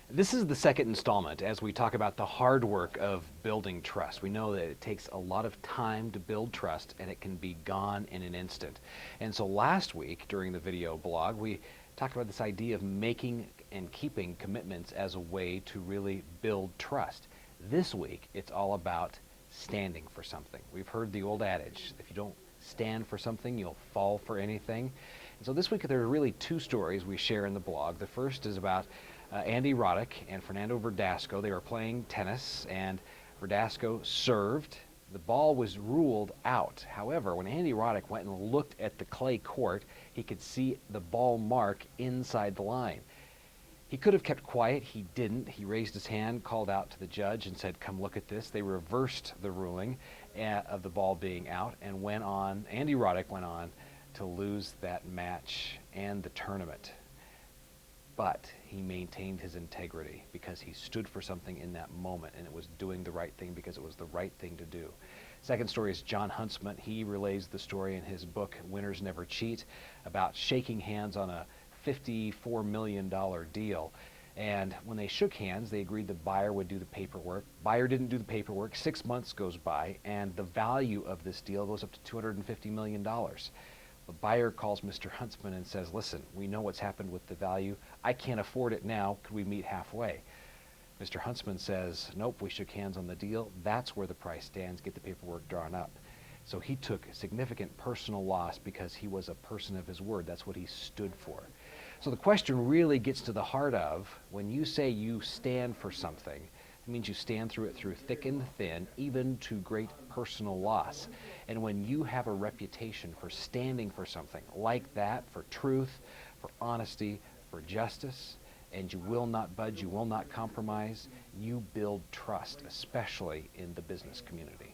This is the second installment as we talk about the hard work of building trust. We know that it takes a lot of time to build trust and it can be gone in an instant. And so last week during the video blog, we talked about this idea of making and keeping commitments as a way to really build trust. This week, it's all about standing for something. We've heard the old adage, if you don't stand for something, you'll fall for anything. And so this week there are really two stories we share in the blog. The first is about Andy Roddick and Fernando Verdasco. They were playing tennis and Verdasco served. The ball was ruled out. However, when Andy Roddick went and looked at the clay court, he could see the ball mark inside the line. He could have kept quiet. He didn't. He raised his hand, called out to the judge and said, "Come look at this." They reversed the ruling of the ball being out and went on. Andy Roddick went on to lose that match and the tournament. But he maintained his integrity because he stood for something in that moment, and it was doing the right thing because it was the right thing to do. Second story is John Huntsman. He relays the story in his book, Winners Never Cheat, about shaking hands on a $54 million deal. And when they shook hands, they agreed the buyer would do the paperwork. Buyer didn't do the paperwork. 6 months goes by, and the value of this deal goes up to $250 million. The buyer calls Mr. Huntsman and says, "Listen, we know what's happened with the value. I can't afford it now. Could we meet halfway?" Mr. Huntsman says, "Nope, we shook hands on the deal. That's where the price stands. Get the paperwork drawn up." So he took significant personal loss because he was a person of his word. That's what he stood for. So the question really gets to the heart of, when you say you stand for something, it means you stand through it through thick and thin, even to great personal loss. And when you have a reputation for standing for something like that, for truth, for honesty, for justice, and you will not budge, you will not compromise, you build trust, especially in the business community.